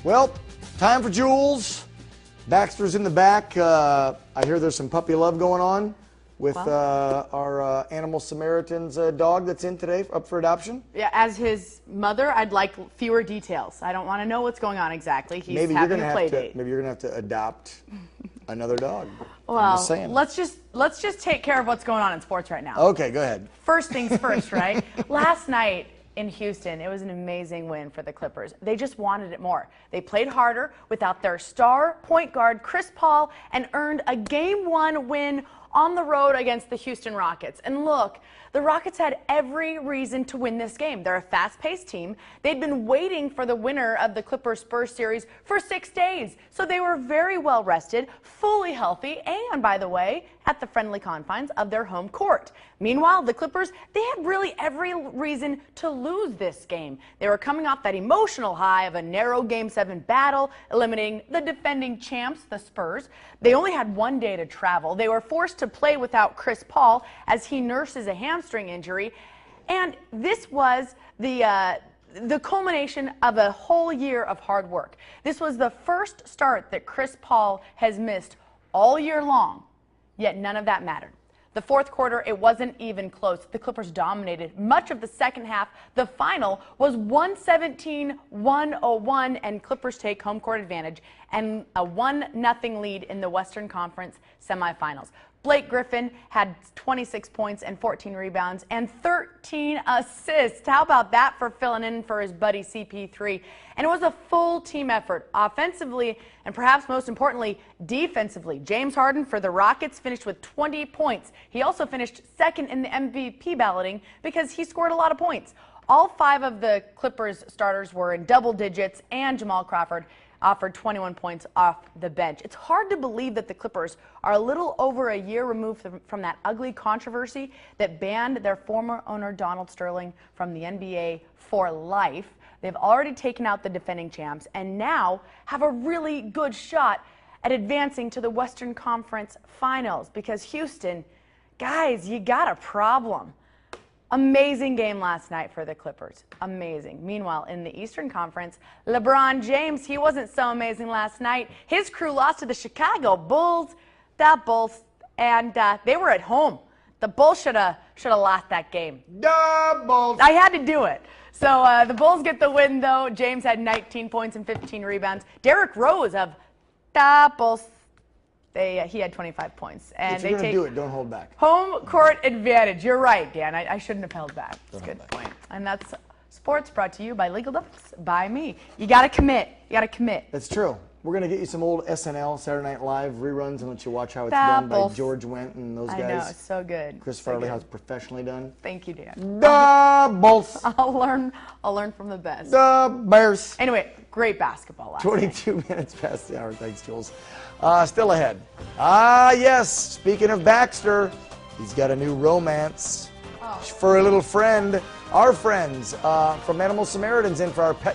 Well, time for Jules. Baxter's in the back. I hear there's some puppy love going on with our Animal Samaritan's dog that's in today, up for adoption. Yeah, as his mother, I'd like fewer details. I don't want to know what's going on exactly. He's having a play date. Maybe you're gonna have to adopt another dog. Well, let's just take care of what's going on in sports right now. Okay, go ahead. First things first, right? Last night in Houston, it was an amazing win for the Clippers. They just wanted it more. They played harder without their star point guard, Chris Paul, and earned a Game 1 win on the road against the Houston Rockets. And look, the Rockets had every reason to win this game. They're a fast-paced team. They'd been waiting for the winner of the Clippers-Spurs series for 6 days. So they were very well rested, fully healthy, and, by the way, at the friendly confines of their home court. Meanwhile, the Clippers, they had really every reason to lose this game. They were coming off that emotional high of a narrow Game 7 battle, eliminating the defending champs, the Spurs. They only had 1 day to travel. They were forced to play without Chris Paul as he nurses a hamstring injury. And this was the culmination of a whole year of hard work. This was the first start that Chris Paul has missed all year long, yet none of that mattered. The fourth quarter, it wasn't even close. The Clippers dominated much of the second half. The final was 117-101, and Clippers take home court advantage and a 1-0 lead in the Western Conference semifinals. Blake Griffin had 26 points and 14 rebounds and 13 assists. How about that for filling in for his buddy CP3? And it was a full team effort, offensively and perhaps most importantly, defensively. James Harden for the Rockets finished with 20 points. He also finished second in the MVP balloting because he scored a lot of points. All 5 of the Clippers starters were in double digits, and Jamal Crawford offered 21 points off the bench. It's hard to believe that the Clippers are a little over a year removed from that ugly controversy that banned their former owner Donald Sterling from the NBA for life. They've already taken out the defending champs and now have a really good shot at advancing to the Western Conference Finals because Houston, guys, you got a problem. Amazing game last night for the Clippers. Amazing. Meanwhile, in the Eastern Conference, LeBron James, he wasn't so amazing last night. His crew lost to the Chicago Bulls. And they were at home. The Bulls should have lost that game. The Bulls. I had to do it. So the Bulls get the win, though. James had 19 points and 15 rebounds. Derrick Rose of the Bulls, he had 25 points. And if you're going to do it, don't hold back. Home court advantage. You're right, Dan. I shouldn't have held back. That's a good point. And that's sports brought to you by Legal Ducks by me. You got to commit. You got to commit. That's true. We're going to get you some old SNL, Saturday Night Live reruns and let you watch how it's done by George Wendt and those guys. I know, it's so good. Chris Farley, how it's professionally done. Thank you, Dan. The Bulls. I'll learn from the best. The Bears. Anyway, great basketball last 22 minutes past the hour. Thanks, Jules. Still ahead. Yes, speaking of Baxter, he's got a new romance for a little friend. Our friends from Animal Samaritans in for our pet